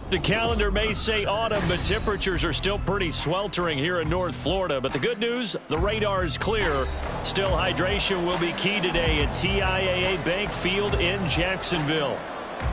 The calendar may say autumn, but temperatures are still pretty sweltering here in North Florida. But the good news, the radar is clear. Still, hydration will be key today at TIAA Bank Field in Jacksonville.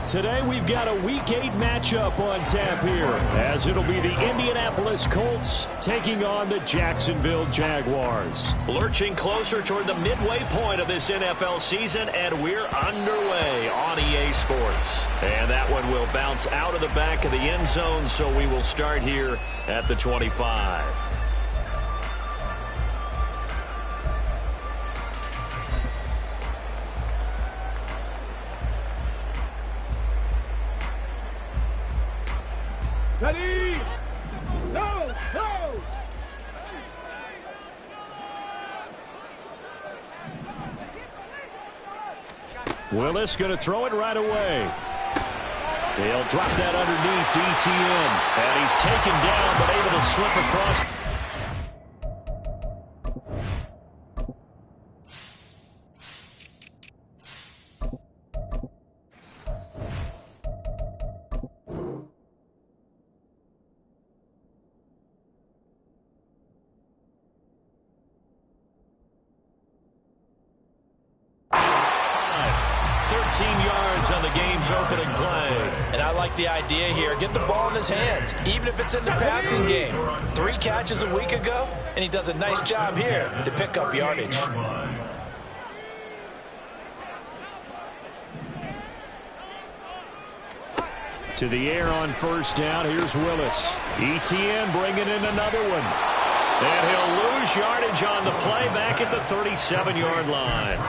Today we've got a Week 8 matchup on tap here, as it'll be the Indianapolis Colts taking on the Jacksonville Jaguars. Lurching closer toward the midway point of this NFL season, and we're underway on EA Sports. And that one will bounce out of the back of the end zone, so we will start here at the 25. Ready? Go! Go! Willis going to throw it right away. He'll drop that underneath to ETN. And he's taken down, but able to slip across. On the game's opening play. And I like the idea here. Get the ball in his hands, even if it's in the passing game. 3 catches a week ago, and he does a nice job here to pick up yardage. To the air on first down. Here's Willis. ETN bringing in another one. And he'll lose yardage on the play back at the 37-yard line.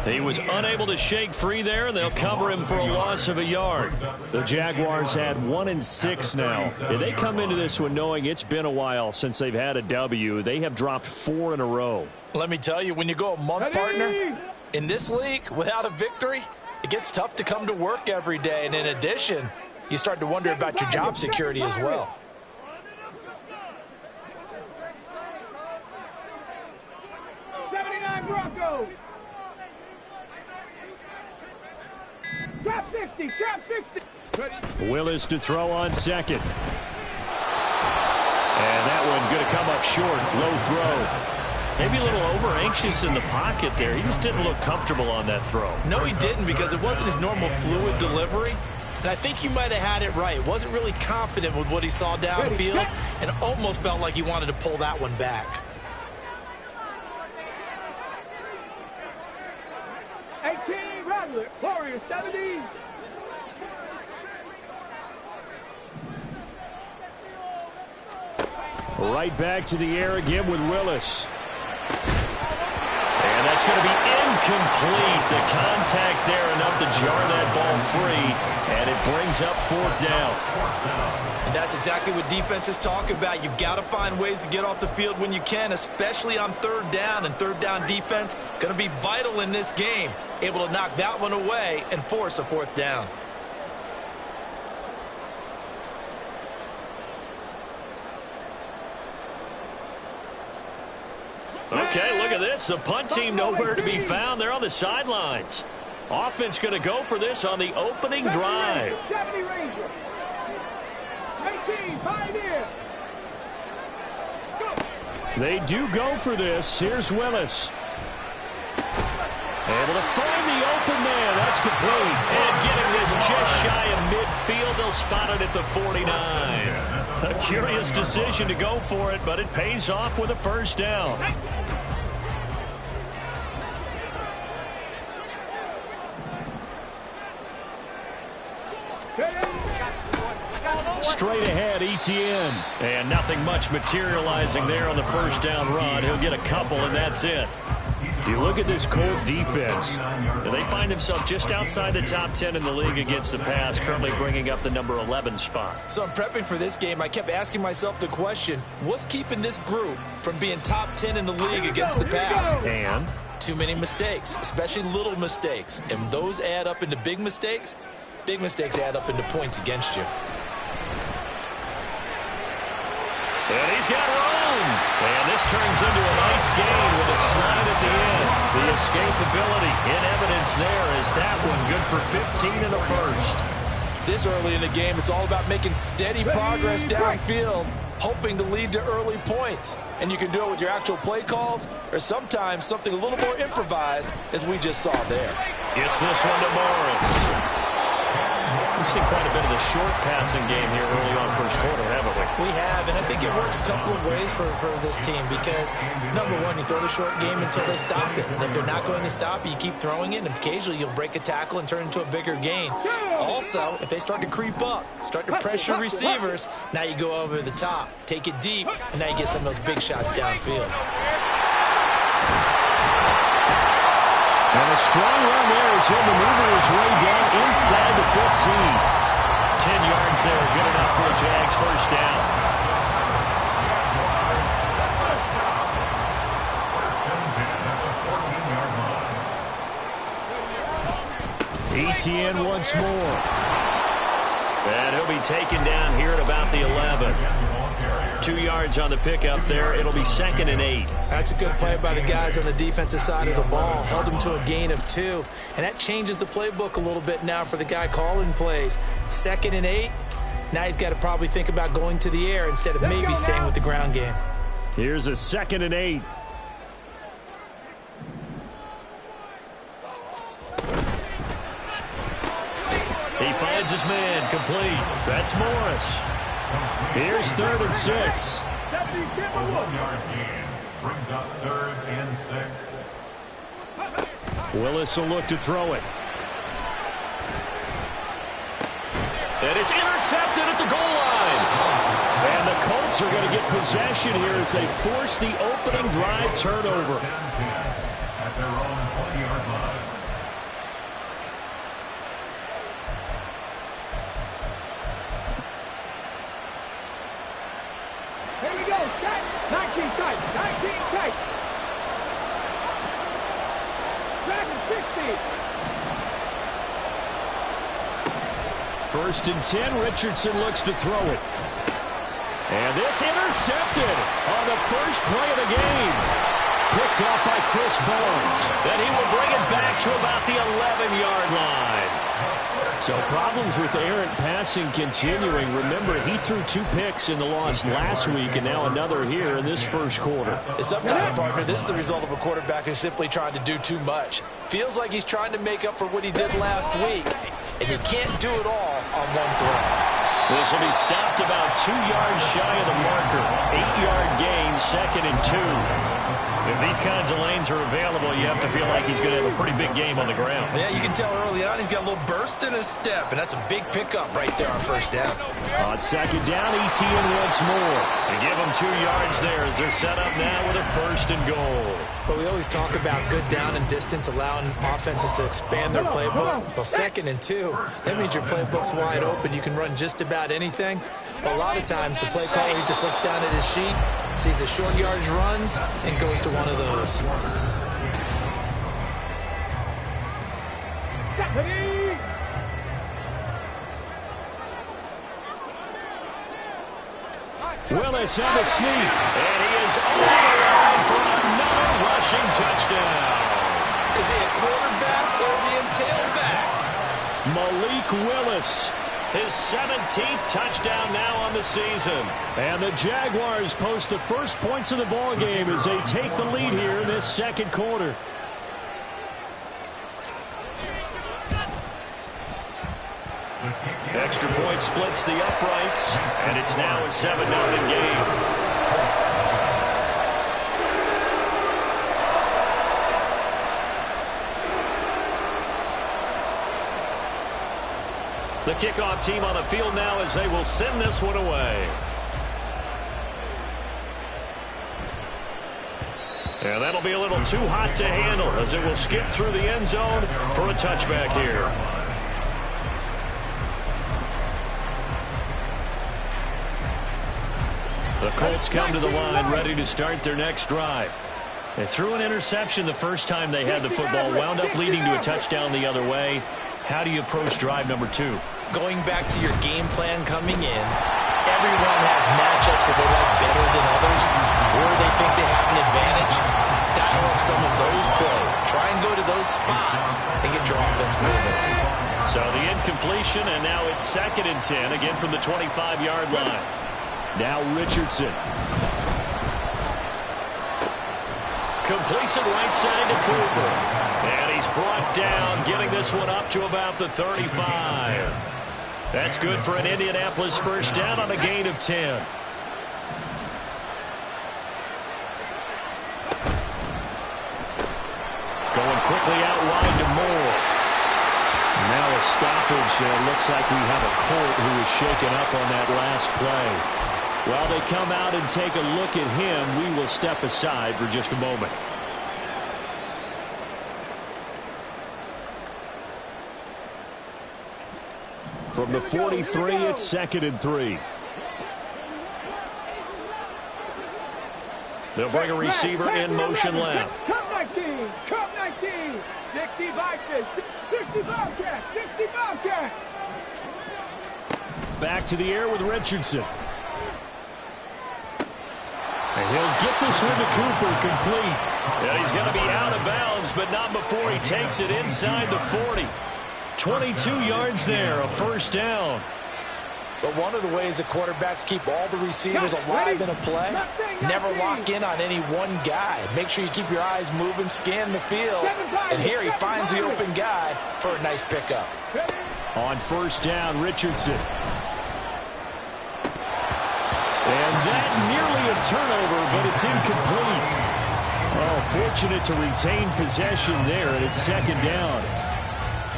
He was unable to shake free there, and they'll cover him for a loss of a yard. The Jaguars had 1-6 now. If they come into this one knowing it's been a while since they've had a W, they have dropped 4 in a row. Let me tell you, when you go a month, partner, in this league, without a victory, it gets tough to come to work every day. And in addition, you start to wonder about your job security as well. Broncos. Trap 60, trap 60. Willis to throw on second. And that one going to come up short. Low throw. Maybe a little over-anxious in the pocket there. He just didn't look comfortable on that throw. No, he didn't, because it wasn't his normal fluid delivery. And I think you might have had it right. Wasn't really confident with what he saw downfield, and almost felt like he wanted to pull that one back. 18, Rattler, Warrior 70. Right back to the air again with Willis. And that's going to be incomplete. The contact there enough to jar that ball free, and it brings up 4th down. And that's exactly what defenses talk about. You've got to find ways to get off the field when you can, especially on 3rd down. And 3rd down defense going to be vital in this game. Able to knock that one away and force a 4th down. Okay, look at this. The punt team nowhere to be found. They're on the sidelines. Offense going to go for this on the opening drive. 70 Ranger. 18, Pioneer. They do go for this. Here's Willis. Able to find the open man. That's complete. And getting this just shy of midfield. They'll spot it at the 49. A curious decision to go for it, but it pays off with a 1st down. Straight ahead, ETN. And nothing much materializing there on the 1st down run. He'll get a couple, and that's it. You look at this Colt defense. They find themselves just outside the top 10 in the league against the pass, currently bringing up the number 11 spot. So I'm prepping for this game. I kept asking myself the question, what's keeping this group from being top 10 in the league against the pass? And too many mistakes, especially little mistakes. And those add up into big mistakes. Big mistakes add up into points against you. And he's got room. And this turns into a nice gain with a slide at the end. The escapability in evidence there is that one good for 15 in the 1st. This early in the game, it's all about making steady progress downfield, hoping to lead to early points. And you can do it with your actual play calls or sometimes something a little more improvised, as we just saw there. Gets this one to Morris. We've seen quite a bit of the short passing game here early on first quarter, haven't we? We have, and I think it works a couple of ways for this team because, number one, you throw the short game until they stop it. And if they're not going to stop it, you keep throwing it, and occasionally you'll break a tackle and turn it into a bigger gain. Also, if they start to creep up, start to pressure receivers, now you go over the top, take it deep, and now you get some of those big shots downfield. And a strong run there as he'll maneuver his way down inside the 15. 10 yards there, good enough for a Jags first down. Etienne once more. And he'll be taken down here at about the 11. 2 yards on the pickup there. It'll be 2nd and 8. That's a good play by the guys on the defensive side of the ball. Held him to a gain of 2. And that changes the playbook a little bit now for the guy calling plays. 2nd and 8. Now he's got to probably think about going to the air instead of maybe staying with the ground game. Here's a 2nd and 8. He finds his man, complete. That's Morris. Here's 3rd and 6. 1-yard gain brings up 3rd and 6. Willis will look to throw it. And it's intercepted at the goal line. And the Colts are going to get possession here as they force the opening drive turnover. At their own 20-yard line. Here we go. Tight. 19 tight. 19 tight. Dragon 60. 1st and 10. Richardson looks to throw it. And this intercepted on the first play of the game. Picked off by Chris Barnes. Then he will bring it back to about the 11-yard line. So problems with errant passing continuing. Remember, he threw 2 picks in the loss last week and now another here in this first quarter. Sometimes, partner, this is the result of a quarterback who's simply trying to do too much. Feels like he's trying to make up for what he did last week, and he can't do it all on one throw. This will be stopped about 2 yards shy of the marker. 8-yard gain, 2nd and 2. If these kinds of lanes are available, you have to feel like he's going to have a pretty big game on the ground. Yeah, you can tell early on he's got a little burst in his step, and that's a big pickup right there on first down. On 2nd down, Etienne once more. They give him 2 yards there as they're set up now with a 1st and goal. But we always talk about good down and distance, allowing offenses to expand their playbook. Well, 2nd and 2, that means your playbook's wide open. You can run just about anything. But a lot of times, the play caller, he just looks down at his sheet, sees the short yardage runs, and goes to one of those. Stephanie! Willis on the sneak, and he is on the line for another rushing touchdown. Is he a quarterback or is he a tailback? Malik Willis, his 17th touchdown now on the season. And the Jaguars post the first points of the ball game as they take the lead here in this second quarter. Extra point splits the uprights, and it's now a 7-0 game. The kickoff team on the field now as they will send this one away. And that'll be a little too hot to handle as it will skip through the end zone for a touchback here. The Colts come to the line ready to start their next drive. They threw an interception the first time they had the football, wound up leading to a touchdown the other way. How do you approach drive number 2? Going back to your game plan coming in, everyone has matchups that they like better than others, or they think they have an advantage. Dial up some of those plays. Try and go to those spots and get your offense moving. So the completion, and now it's 2nd and 10, again from the 25-yard line. Now Richardson. Completes it right side to Cooper. And he's brought down, getting this one up to about the 35. That's good for an Indianapolis first down on a gain of 10. Going quickly out wide to Moore. Now a stoppage. Looks like we have a Colt who was shaken up on that last play. While they come out and take a look at him, we will step aside for just a moment. From the 43, it's 2nd and 3. They'll bring a receiver in motion left. Come 19, come 19. 60 Vikings, 60 Bobcats, 60 Bobcats. Back to the air with Richardson. And he'll get this one to Cooper, complete. And he's going to be out of bounds, but not before he takes it inside the 40. 22 yards there, a first down. But one of the ways the quarterbacks keep all the receivers alive in a play, never lock in on any one guy. Make sure you keep your eyes moving, scan the field. And here he finds the open guy for a nice pickup. On first down, Richardson. And that nearly a turnover, but it's incomplete. Oh, fortunate to retain possession there, and it's 2nd down.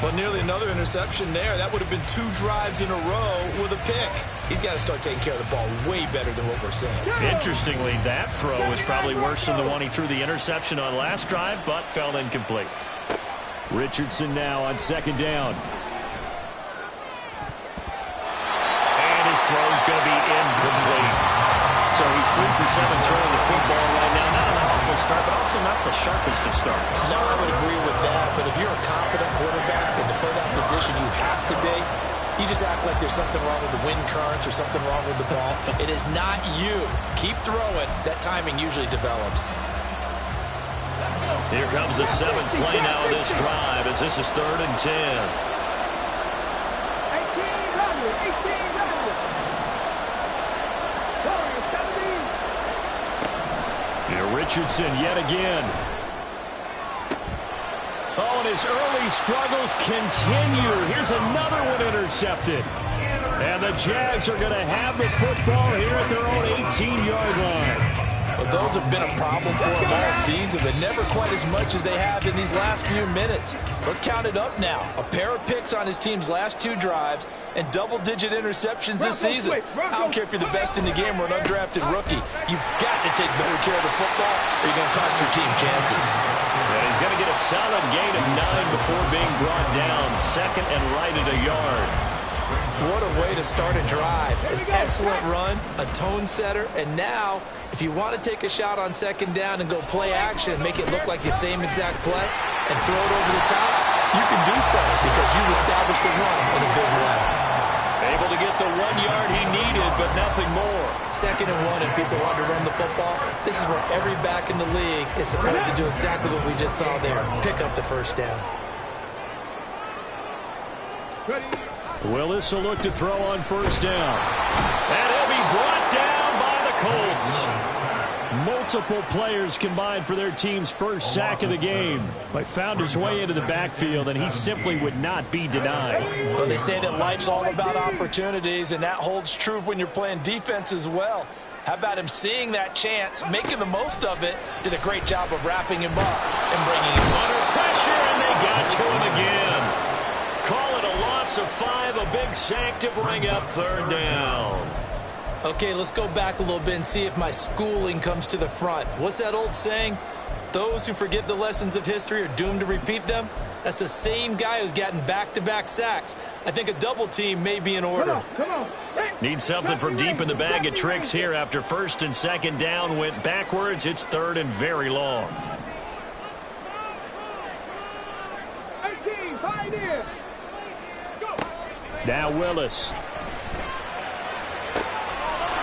Well, nearly another interception there. That would have been 2 drives in a row with a pick. He's got to start taking care of the ball way better than what we're seeing. Interestingly, that throw was probably worse than the one he threw the interception on last drive, but fell incomplete. Richardson now on 2nd down. And his throw's going to be incomplete. So he's 3 for 7 throwing the football right now. Not an awful start, but also not the sharpest of starts. No, I would agree with that. But if you're a confident quarterback and to play that position, you have to be. You just act like there's something wrong with the wind currents or something wrong with the ball. It is not you. Keep throwing. That timing usually develops. Here comes the 7th play now of this drive as this is 3rd and 10. 1800. Here Richardson yet again. Oh, and his early struggles continue. Here's another one intercepted. And the Jags are going to have the football here at their own 18-yard line. Well, those have been a problem for them all season, but never quite as much as they have in these last few minutes. Let's count it up now. A pair of picks on his team's last 2 drives and double-digit interceptions this season. I don't care if you're the best in the game or an undrafted rookie. You've got to take better care of the football or you're going to cost your team chances. And he's going to get a solid gain of 9 before being brought down. 2nd and right at a yard. What a way to start a drive. An excellent run, a tone setter, and now if you want to take a shot on 2nd down and go play action and make it look like the same exact play and throw it over the top, you can do so because you've established the run in a big way. Able to get the 1 yard he needed, but nothing more. 2nd and 1 and people want to run the football. This is where every back in the league is supposed to do exactly what we just saw there. Pick up the first down. Willis will look to throw on first down. And he'll be brought down by the Colts. Multiple players combined for their team's first sack of the game. But found his way into the backfield, and he simply would not be denied. Well, they say that life's all about opportunities, and that holds true when you're playing defense as well. How about him seeing that chance, making the most of it, did a great job of wrapping him up and bringing him under pressure, and they got to him again. Call it a loss of 5, a big sack to bring up 3rd down. Okay, let's go back a little bit and see if my schooling comes to the front. What's that old saying? Those who forget the lessons of history are doomed to repeat them. That's the same guy who's gotten back-to-back sacks. I think a double team may be in order. Come on. Need something from deep in the bag of tricks here after 1st and 2nd down went backwards. It's 3rd and very long. 18, pioneer. Now Willis.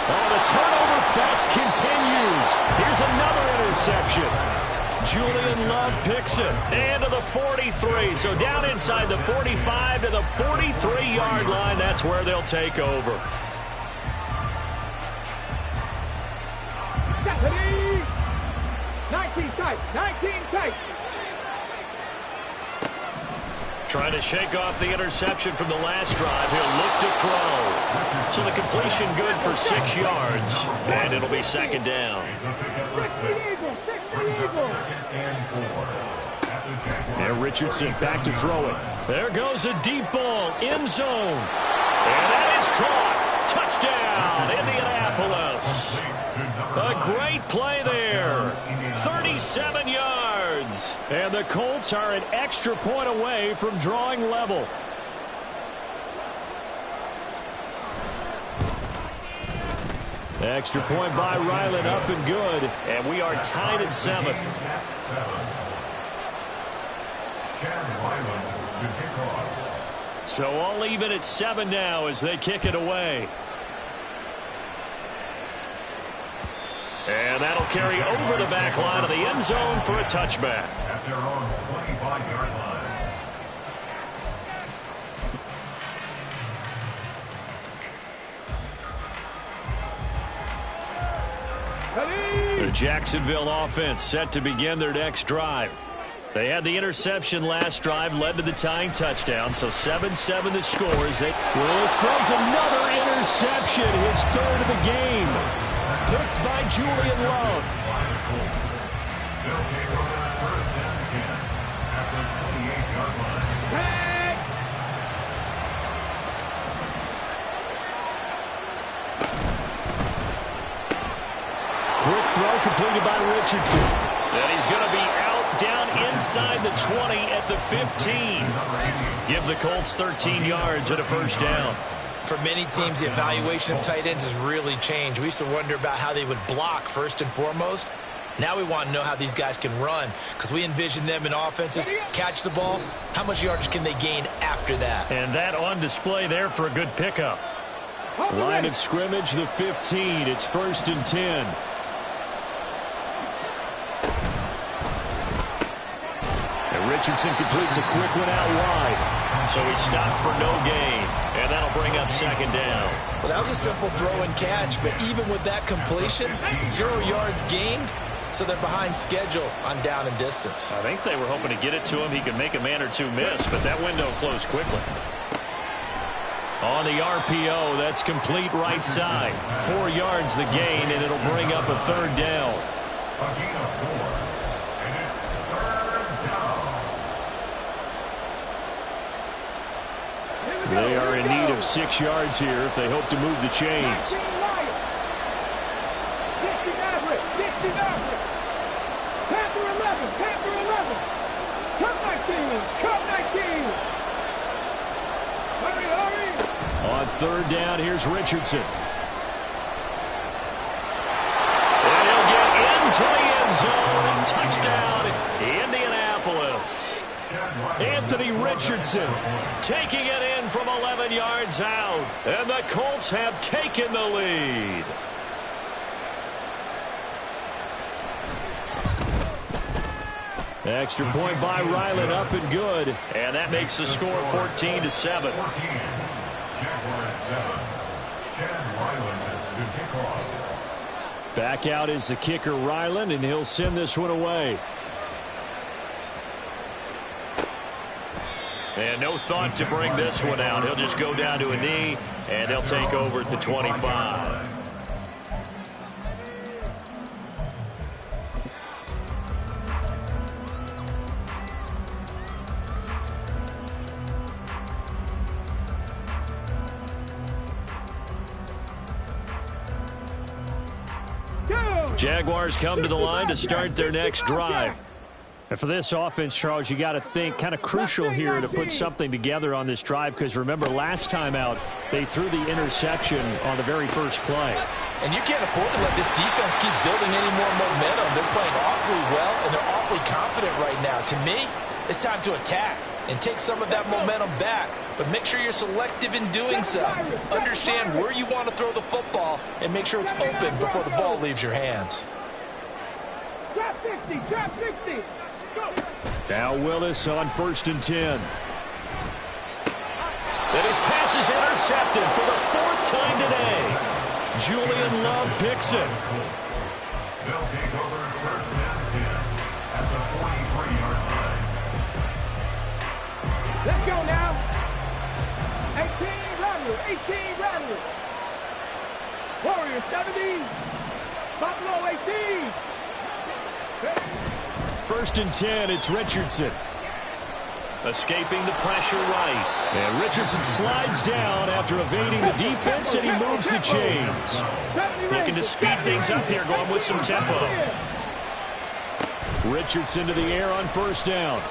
Oh, the turnover fest continues. Here's another interception. Julian Love picks it. And to the 43. So down inside the 45 to the 43-yard line. That's where they'll take over. 19 tight. 19 tight. Trying to shake off the interception from the last drive. He'll look to throw. So the completion good for 6 yards. And it'll be second down. And Richardson back to throw it. There goes a deep ball. End zone. And that is caught. Touchdown, Indianapolis. A great play there. 37 yards. And the Colts are an extra point away from drawing level. Extra point by Ryland, up and good. And we are tied at 7. So all even at 7 now as they kick it away. And that'll carry over the back line of the end zone for a touchback. At their own 25-yard line. The Jacksonville offense set to begin their next drive. They had the interception last drive, led to the tying touchdown, so 7-7 the score. Willis throws another interception, his 3rd of the game. Picked by Julian Love. They'll take over at 1st and 10 at the 28-yard line. Quick throw completed by Richardson. And he's going to be out down inside the 20 at the 15. Give the Colts 13 yards and a first down. For many teams, the evaluation of tight ends has really changed. We used to wonder about how they would block first and foremost. Now we want to know how these guys can run because we envision them in offenses. Catch the ball. How much yardage can they gain after that? And that on display there for a good pickup. Line of scrimmage, the 15. It's 1st and 10. And Richardson completes a quick one out wide. So he stopped for no gain. And that'll bring up second down. Well, that was a simple throw and catch, but even with that completion, 0 yards gained, so they're behind schedule on down and distance. I think they were hoping to get it to him. He could make a man or two miss, but that window closed quickly. On the RPO, that's complete right side. 4 yards the gain, and it'll bring up a 3rd down. A gain of 4, and it's 3rd down. They are in need of 6 yards here if they hope to move the chains. 60 Maverick. Panther 11. Cut 19. Hurry. On 3rd down, here's Richardson. And he'll get into the end zone. Touchdown, Indianapolis. Anthony Richardson taking it in from 11 yards out. And the Colts have taken the lead. Extra point by Ryland, up and good. And that makes the score 14-7. 14. Jaguars 7. Chad Ryland to kick off. Back out is the kicker, Ryland, and he'll send this one away. And no thought to bring this one out. He'll just go down to a knee, and they'll take over at the 25. Jaguars come to the line to start their next drive. And for this offense, Charles, you got to think kind of crucial here to put something together on this drive because remember last time out they threw the interception on the very first play. And you can't afford to let this defense keep building any more momentum. They're playing awfully well and they're awfully confident right now. To me, it's time to attack and take some of that momentum back. But make sure you're selective in doing so. Understand where you want to throw the football and make sure it's open before the ball leaves your hands. Trap 60, trap 60. Go. Now Willis on 1st and 10. And his pass is intercepted for the 4th time today. Julian Love picks it. They'll take over 1st and 10 at the 43-yard line. Let's go now. 18 Rattler, 18 Rattler. Warrior 70. Buffalo 18. 1st and 10, it's Richardson. Escaping the pressure right. And Richardson slides down after evading the defense, and he moves the chains. Looking to speed things up here, going with some tempo. Richardson to the air on 1st down.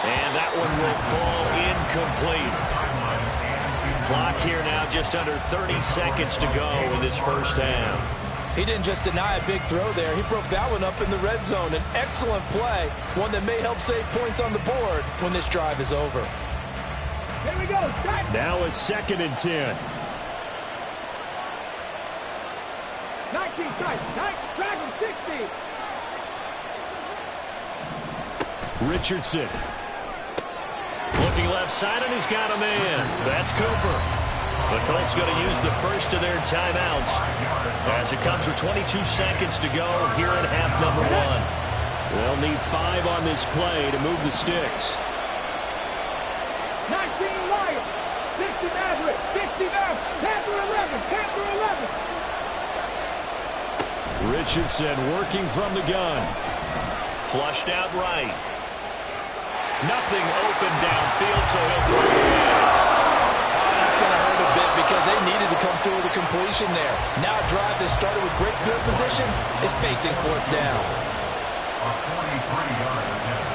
And that one will fall incomplete. Clock here now just under 30 seconds to go in this 1st half. He didn't just deny a big throw there. He broke that one up in the red zone. An excellent play, one that may help save points on the board when this drive is over. Here we go. Now a 2nd and 10. 19 strikes. Dragon 60. Richardson. Looking left side, and he's got a man. That's Cooper. The Colts going to use the first of their timeouts as it comes with 22 seconds to go here in half number 1. They'll need 5 on this play to move the sticks. 19 Lions. 60 Maverick. 60 Maverick. Panther 11. Panther 11. Richardson working from the gun. Flushed out right. Nothing open downfield, so he'll throw it in. That's going to hurt a bit because they needed to come through with a completion there. Now a drive that started with great field position is facing 4th down. A 43-yard attempt.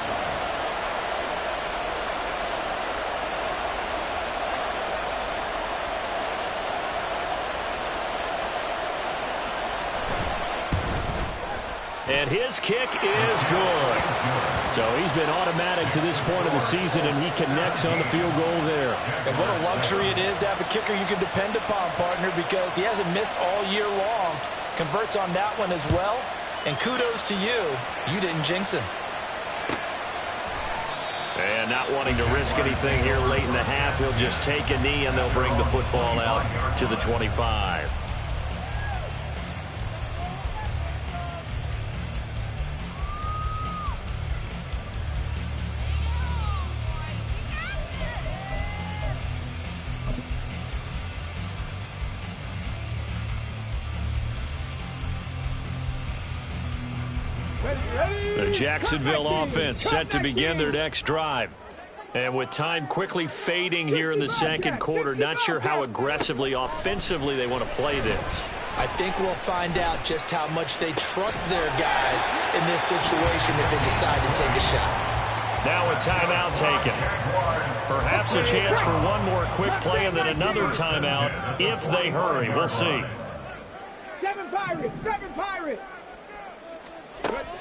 And his kick is good. So he's been automatic to this point of the season, and he connects on the field goal there. And what a luxury it is to have a kicker you can depend upon, partner, because he hasn't missed all year long. Converts on that one as well. And kudos to you. You didn't jinx him. And not wanting to risk anything here late in the half, he'll just take a knee, and they'll bring the football out to the 25. The Jacksonville offense set to begin their next drive. And with time quickly fading here in the 2nd quarter, not sure how aggressively, offensively they want to play this. I think we'll find out just how much they trust their guys in this situation if they decide to take a shot. Now a timeout taken. Perhaps a chance for one more quick play and then another timeout if they hurry. We'll see. 7 Pirates. 7 Pirates.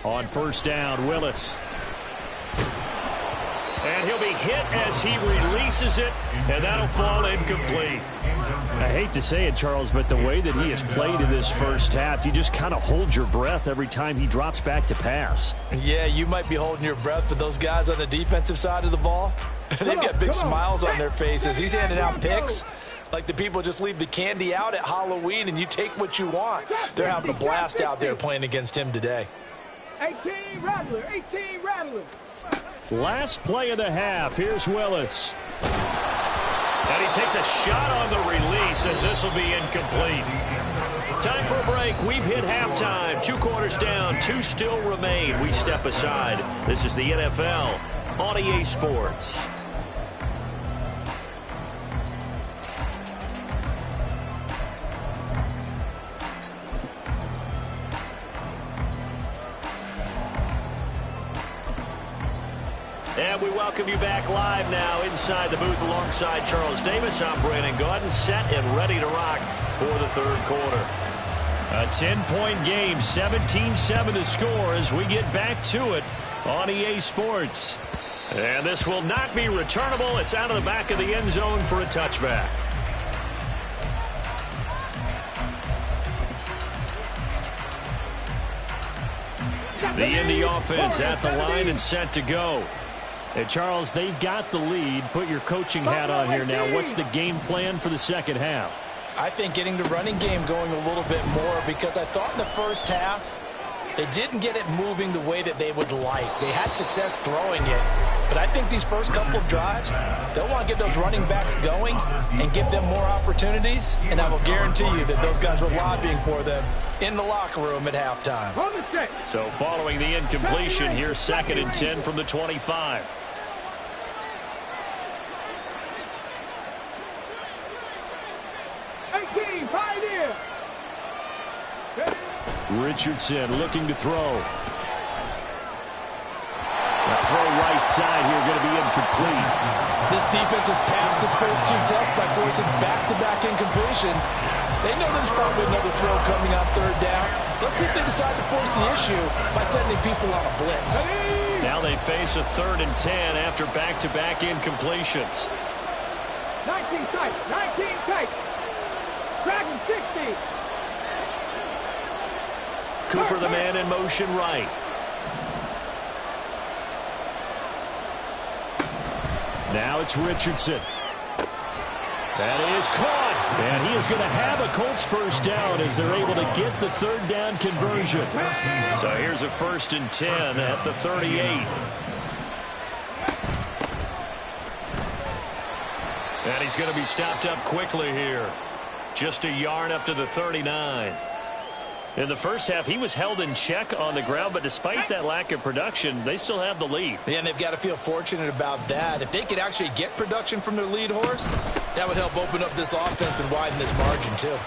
On 1st down, Willis. And he'll be hit as he releases it, and that'll fall incomplete. I hate to say it, Charles, but the way that he has played in this 1st half, you just kind of hold your breath every time he drops back to pass. Yeah, you might be holding your breath, but those guys on the defensive side of the ball, they've got big smiles on their faces. He's handing out picks like the people just leave the candy out at Halloween, and you take what you want. They're having a blast out there playing against him today. 18 Rattler. 18 Rattler. Last play of the half. Here's Willis. And he takes a shot on the release as this will be incomplete. Time for a break. We've hit halftime. 2 quarters down. 2 still remain. We step aside. This is the NFL on EA Sports. And we welcome you back live now inside the booth alongside Charles Davis. I'm Brandon Gaudin, set and ready to rock for the 3rd quarter. A 10-point game, 17-7 the score as we get back to it on EA Sports. And this will not be returnable. It's out of the back of the end zone for a touchback. The Indy offense at the line and set to go. And Charles, they've got the lead. Put your coaching hat on here now. What's the game plan for the second half? I think getting the running game going a little bit more, because I thought in the first half they didn't get it moving the way that they would like. They had success throwing it, but I think these first couple of drives, they'll want to get those running backs going and give them more opportunities, and I will guarantee you that those guys were lobbying for them in the locker room at halftime. So following the incompletion, here's 2nd and 10 from the 25. Pioneer. Richardson looking to throw. The throw right side here going to be incomplete. This defense has passed its first 2 tests by forcing back-to-back incompletions. They know there's probably another throw coming on 3rd down. Let's see if they decide to force the issue by sending people on a blitz. Now they face a 3rd and 10 after back-to-back incompletions. 19 tight. 19 tight. Dragon 60. Cooper, the man in motion right. Now it's Richardson. That is caught. And he is going to have a Colts first down as they're able to get the 3rd down conversion. So here's a 1st and 10 at the 38. And he's going to be stopped up quickly here. Just a yard up to the 39. In the first half, he was held in check on the ground, but despite that lack of production, they still have the lead. Yeah, and they've got to feel fortunate about that. If they could actually get production from their lead horse, that would help open up this offense and widen this margin, too.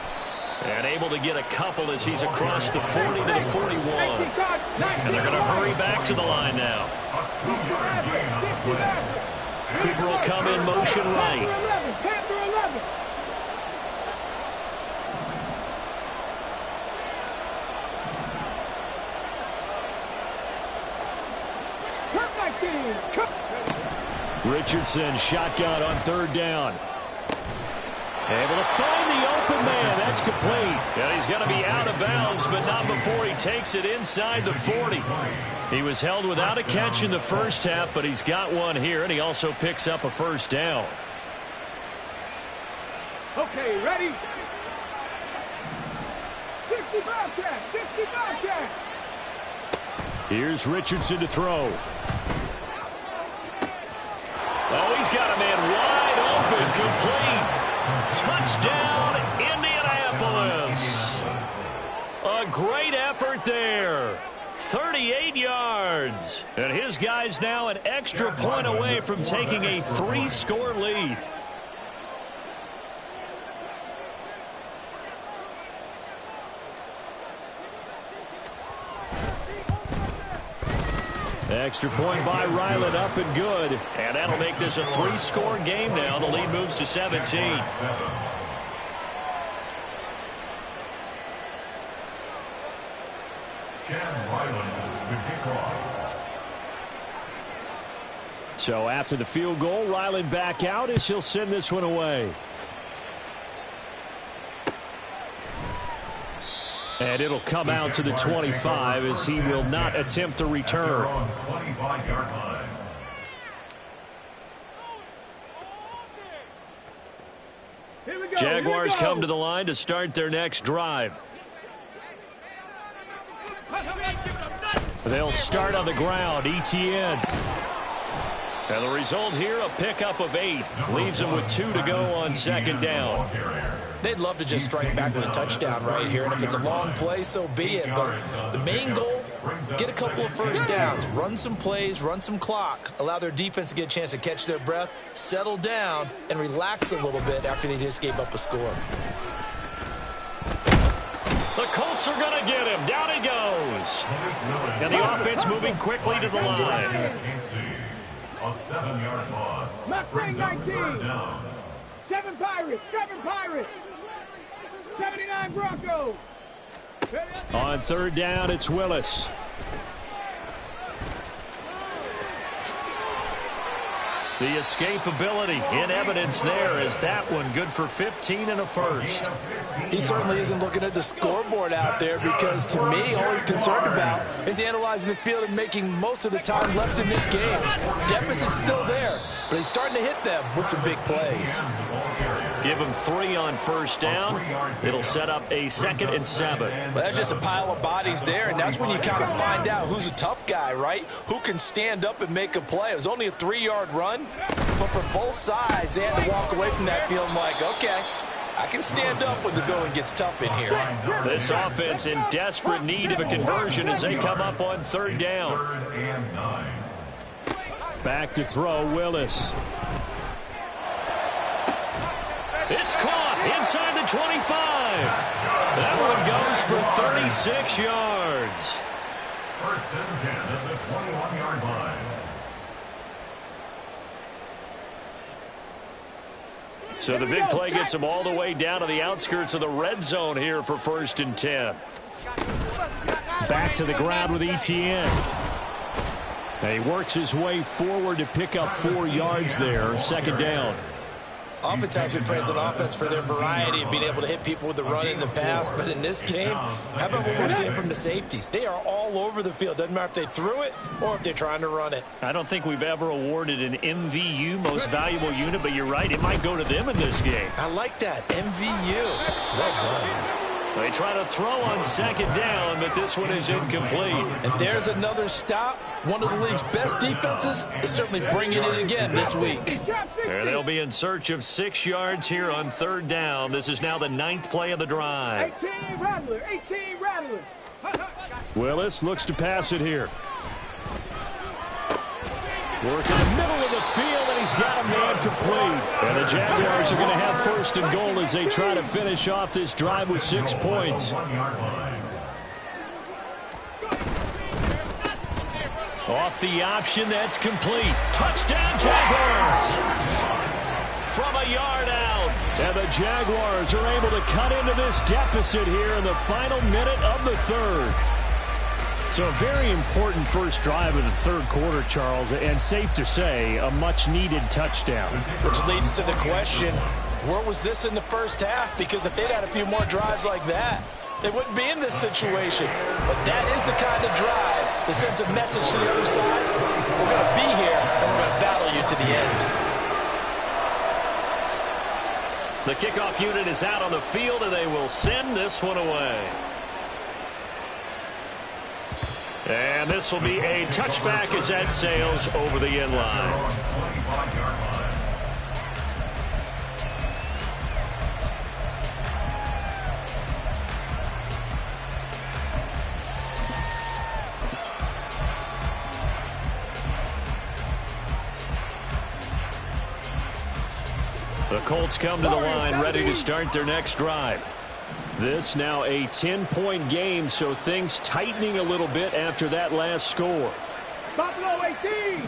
And able to get a couple as he's across the 40 to the 41. And they're going to hurry back to the line now. Cooper will come in motion right. Richardson shotgun on 3rd down. Able to find the open man. That's complete. And he's going to be out of bounds, but not before he takes it inside the 40. He was held without a catch in the first half, but he's got one here, and he also picks up a 1st down. Okay, ready? 60 Bobcat. 60 Bobcat. Here's Richardson to throw. Oh, he's got a man wide open, complete. Touchdown, Indianapolis. A great effort there. 38 yards. And his guys now an extra point away from taking a 3-score lead. Extra point by Ryland, up and good. And that'll make this a 3-score game now. The lead moves to 17. Chad Ryland to kick off. So after the field goal, Ryland back out as he'll send this one away. And it'll come out to the 25 as he will not attempt to return. Jaguars come to the line to start their next drive. They'll start on the ground. ETN. And the result here, a pickup of 8. Leaves them with 2 to go on 2nd down. They'd love to just strike back with a touchdown right here, and if it's a long play, so be it. But the main goal, get a couple of 1st downs, run some plays, run some clock, allow their defense to get a chance to catch their breath, settle down, and relax a little bit after they just gave up a score. The Colts are going to get him. Down he goes. And the offense moving quickly to the line. A 7-yard loss. Left wing 19. 7 Pirates. 7 Pirates. 79 Broncos. On 3rd down, it's The escapability in evidence there as that one good for 15 and a first. He certainly isn't looking at the scoreboard out there because, to me, all he's concerned about is analyzing the field and making most of the time left in this game. Deficit's still there, but he's starting to hit them with some big plays. Give him 3 on first down. It'll set up a 2nd and 7. Well, that's just a pile of bodies there, and that's when you kind of find out who's a tough guy, right? Who can stand up and make a play. It was only a 3-yard run, but for both sides, they had to walk away from that feeling like, okay, I can stand up when the going gets tough in here. This offense in desperate need of a conversion as they come up on 3rd down. Back to throw, Willis. It's caught inside the 25. That one goes for 36 yards. 1st and 10 at the 21-yard line. So the big play gets him all the way down to the outskirts of the red zone here for 1st and 10. Back to the ground with Etienne. He works his way forward to pick up 4 yards there. 2nd down. Oftentimes we praise an offense for their variety of being able to hit people with the run in the pass, but in this game, how about what we're seeing from the safeties? They are all over the field. Doesn't matter if they threw it or if they're trying to run it. I don't think we've ever awarded an MVU, most valuable unit, but you're right, it might go to them in this game. I like that, MVU. Well done. They try to throw on 2nd down, but this one is incomplete. And there's another stop. One of the league's best defenses is certainly bringing it again this week. And they'll be in search of 6 yards here on 3rd down. This is now the 9th play of the drive. 18 Rattler, 18 Rattler. Willis looks to pass it here. Work in the middle of the field, and he's got a man complete. And the Jaguars are going to have 1st and goal as they try to finish off this drive with 6 points. Off the option, that's complete. Touchdown, Jaguars! From a yard out. And the Jaguars are able to cut into this deficit here in the final minute of the 3rd. So a very important first drive of the 3rd quarter, Charles, and safe to say, a much-needed touchdown. Which leads to the question, where was this in the first half? Because if they'd had a few more drives like that, they wouldn't be in this situation. But that is the kind of drive that sends a message to the other side. We're going to be here, and we're going to battle you to the end. The kickoff unit is out on the field, and they will send this one away. And this will be a touchback as that sails over the end line. The Colts come to the line ready to start their next drive. This now a 10-point game, so things tightening a little bit after that last score. Buffalo 18.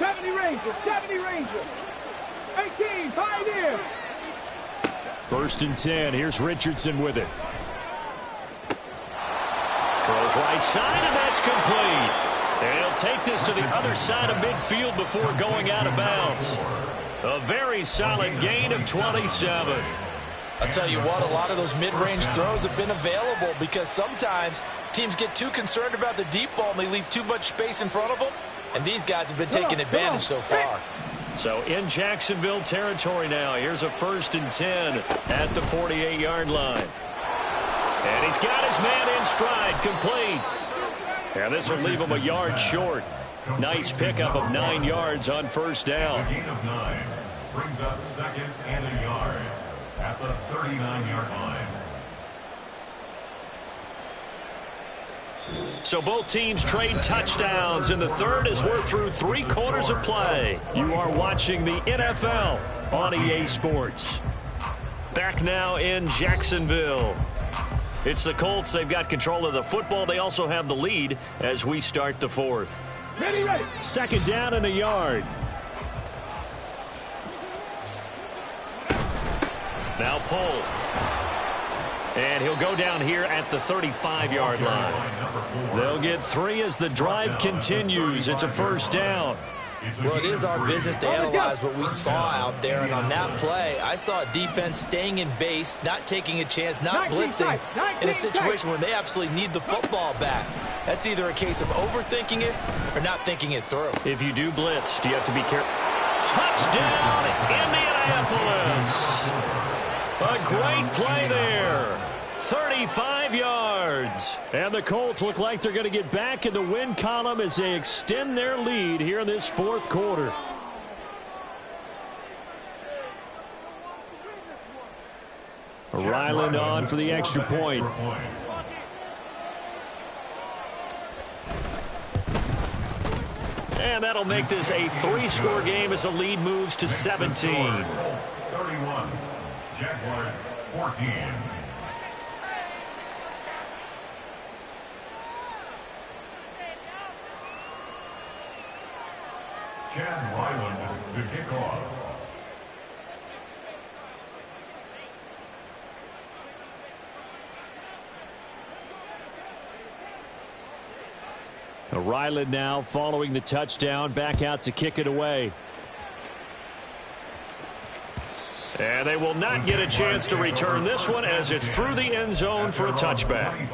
70 Rangers, 70 Rangers. 18, Pioneer. 1st and 10. Here's Richardson with it. Throws right side, and that's complete. And he'll take this to the other side of midfield before going out of bounds. A very solid gain of 27. I'll tell you what, a lot of those mid-range throws have been available because sometimes teams get too concerned about the deep ball and they leave too much space in front of them, and these guys have been taking advantage so far. So in Jacksonville territory now, here's a 1st and 10 at the 48-yard line. And he's got his man in stride, complete. And this will leave him a yard short. Nice pickup of 9 yards on 1st down. A gain of 9 brings up 2nd and a yard at the 39-yard line. So both teams trade touchdowns in the 3rd as we're through 3 quarters of play. You are watching the NFL on EA Sports. Back now in Jacksonville. It's the Colts. They've got control of the football. They also have the lead as we start the 4th. Ready, ready. 2nd down and a yard. Now Pohl. And he'll go down here at the 35-yard line. They'll get 3 as the drive continues. It's a 1st down. Well, it is our business to analyze what we saw out there, and on that play, I saw a defense staying in base, not taking a chance, not blitzing in a situation where they absolutely need the football back. That's either a case of overthinking it or not thinking it through. If you do blitz, do you have to be careful? Touchdown, Indianapolis! A great play there. 35 yards. And the Colts look like they're going to get back in the win column as they extend their lead here in this fourth quarter. Ryland on for the extra point. And that'll make this a 3-score game as the lead moves to 17. 31. Jaguars 14. Chad Ryland to kick off. Ryland now following the touchdown, back out to kick it away. And they will not get a chance to return this one as it's through the end zone for a touchback.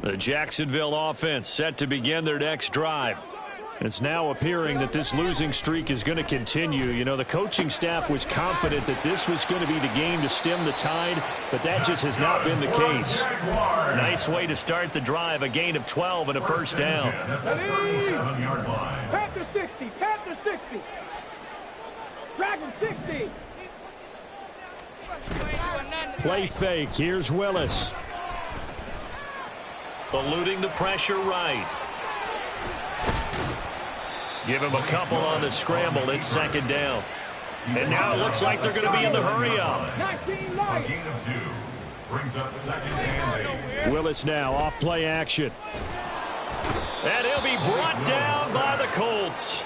The Jacksonville offense set to begin their next drive. It's now appearing that this losing streak is going to continue. You know, the coaching staff was confident that this was going to be the game to stem the tide, but that just has not been the case. Nice way to start the drive, a gain of 12 and a first down. Panther 60, Panther 60. Dragon 60. Play fake. Here's Willis. Eluding the pressure right. Give him a couple on the scramble. It's second down. And now it looks like they're going to be in the hurry-up. A gain of 2. Brings up second and 8. Willis now off play action. And he'll be brought down by the Colts.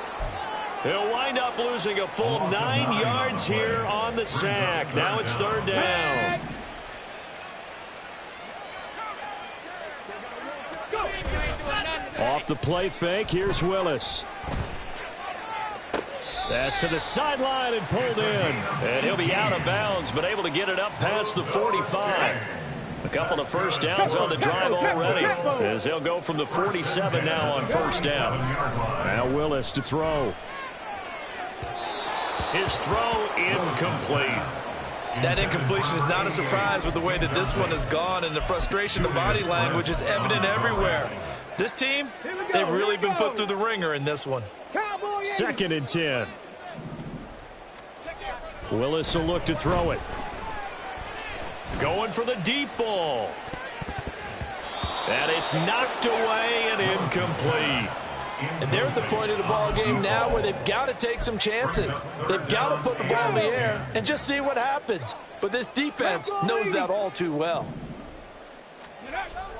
He'll wind up losing a full 9 yards here on the sack. Now it's third down. Off the play fake, here's Willis. That's to the sideline and pulled in. And he'll be out of bounds, but able to get it up past the 45. A couple of first downs on the drive already, as they'll go from the 47 now on first down. Now Willis to throw. His throw incomplete. That incompletion is not a surprise with the way that this one has gone, and the frustration, the body language is evident everywhere. This team, they've really been put through the ringer in this one. Second and 10. Willis will look to throw it. Going for the deep ball. And it's knocked away and incomplete. And they're at the point of the ball game now where they've got to take some chances. They've got to put the ball in the air and just see what happens. But this defense knows that all too well.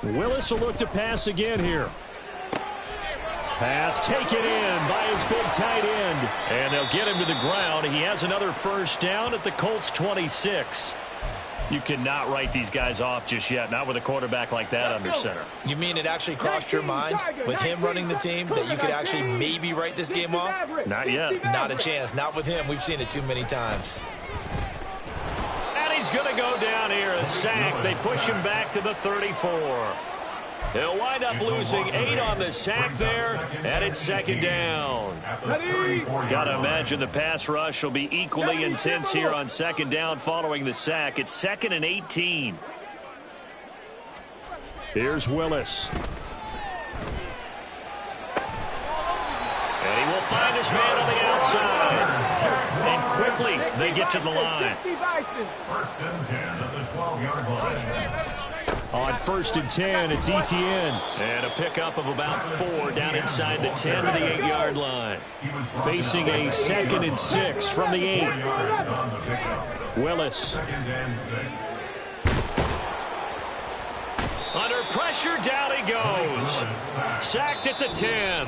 Willis will look to pass again here. Pass taken in by his big tight end. And they'll get him to the ground. He has another first down at the Colts 26. You cannot write these guys off just yet, not with a quarterback like that under center. You mean it actually crossed your mind with him running the team that you could actually maybe write this game off? Not yet. Not a chance. Not with him. We've seen it too many times. And he's going to go down here, a sack. They push him back to the 34. He'll wind up losing 8 on the sack there, and it's second down. Got to imagine the pass rush will be equally intense here on second down following the sack. It's second and 18. Here's Willis. And he will find his man on the outside. And quickly, they get to the line. First and 10 at the 12-yard line. On first and 10, it's Etienne. And a pickup of about 4 down inside the 10 to the 8-yard line. Facing a second and 6 from the 8. Willis. Second and 6. Under pressure, down he goes. Sacked at the 10.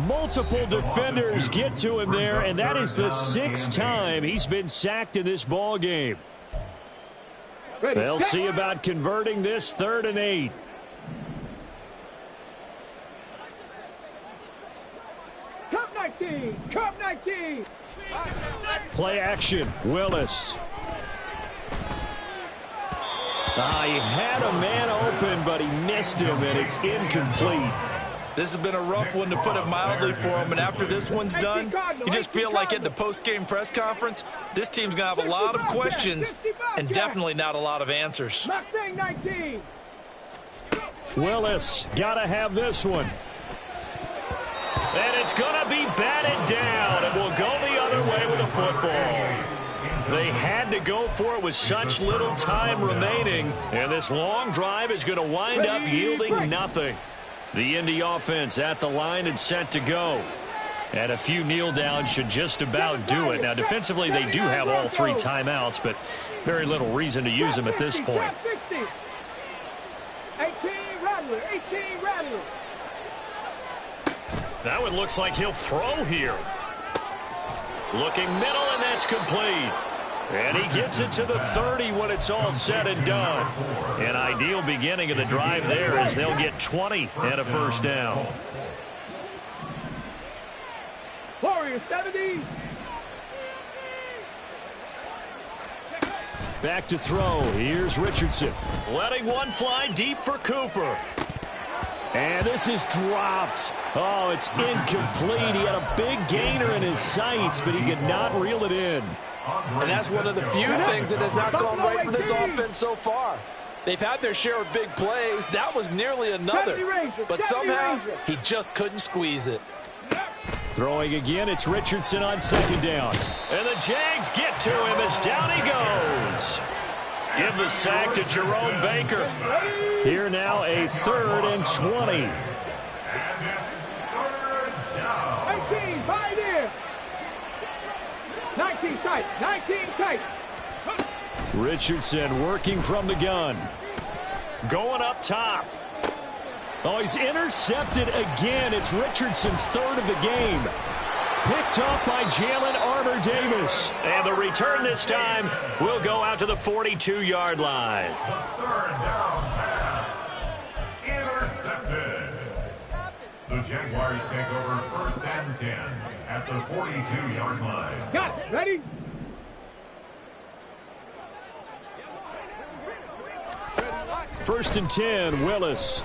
Multiple defenders get to him there, and that is the 6th time he's been sacked in this ball game. They'll see about converting this 3rd and 8. Cup 19. Cup 19. Play action. Willis. He had a man open, but he missed him, and it's incomplete. This has been a rough one, to put it mildly, for him. And after this one's done, you just feel like at the post-game press conference, this team's going to have a lot of questions and definitely not a lot of answers. Mustang 19. Willis, got to have this one. And it's going to be batted down, and will go the other way with the football. They had to go for it with such little time remaining, and this long drive is going to wind up yielding nothing. The Indy offense at the line and set to go. And a few kneel downs should just about do it. Now, defensively, they do have all 3 timeouts, but very little reason to use them at this point. 18 Rattler. 18 Rattler. That one looks like he'll throw here. Looking middle, and that's complete. And he gets it to the 30 when it's all said and done. An ideal beginning of the drive there, as they'll get 20 and a first down. Warriors 70. Back to throw. Here's Richardson. Letting one fly deep for Cooper. And this is dropped. Oh, it's incomplete. He had a big gainer in his sights, but he could not reel it in. And that's one of the few things that has not gone right for this offense so far. They've had their share of big plays. That was nearly another. But somehow, he just couldn't squeeze it. Throwing again, it's Richardson on 2nd down. And the Jags get to him as down he goes. Give the sack to Jerome Baker. Here now, a 3rd and 20. 18, fight in. 19 tight, 19 tight. Richardson working from the gun. Going up top. Oh, he's intercepted again. It's Richardson's 3rd of the game. Picked off by Jalen Armour-Davis. And the return this time will go out to the 42-yard line. The 3rd down pass. Intercepted. The Jaguars take over 1st and 10 at the 42-yard line. Got it. Ready? First and 10, Willis.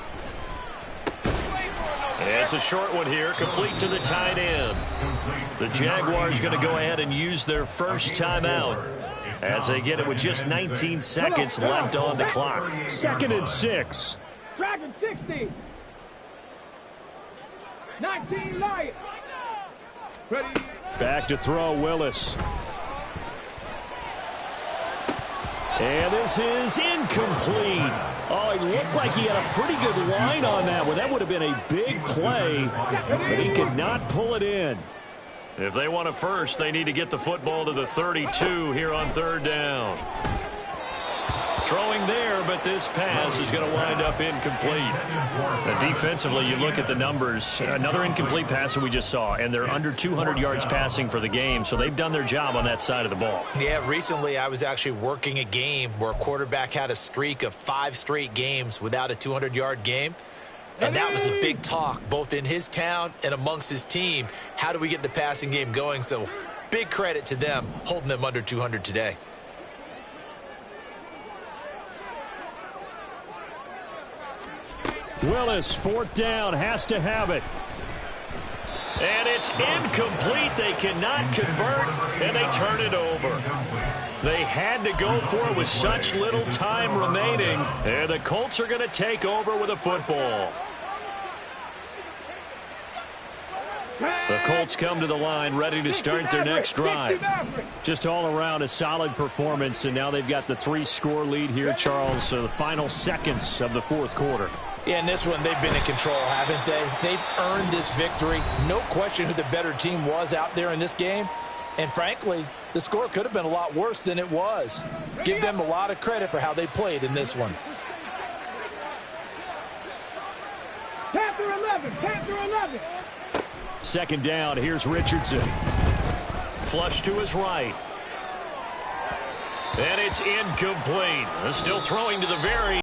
It's a short one here, complete to the tight end. The Jaguars going to go ahead and use their first timeout as they get it with just 19 seconds left on the clock. 2nd and 6. Dragon 60. 19 Lion. Ready? Back to throw, Willis. And this is incomplete. Oh, he looked like he had a pretty good line on that one. That would have been a big play, but he could not pull it in. If they want a first, they need to get the football to the 32 here on 3rd down. Throwing there, but this pass is going to wind up incomplete. Defensively, you look at the numbers. Another incomplete pass that we just saw, and they're under 200 yards passing for the game, so they've done their job on that side of the ball. Yeah, recently I was actually working a game where a quarterback had a streak of 5 straight games without a 200-yard game. And that was a big talk, both in his town and amongst his team. How do we get the passing game going? So big credit to them holding them under 200 today. Willis, 4th down, has to have it. And it's incomplete. They cannot convert, and they turn it over. They had to go for it with such little time remaining, and the Colts are going to take over with a football. The Colts come to the line ready to start their next drive. Just all around a solid performance, and now they've got the 3-score lead here, Charles, so the final seconds of the 4th quarter. Yeah, in this one, they've been in control, haven't they? They've earned this victory. No question who the better team was out there in this game. And frankly, the score could have been a lot worse than it was. Give them a lot of credit for how they played in this one. Panther 11, Panther 11. 2nd down, here's Richardson. Flush to his right. And it's incomplete. Still throwing to the very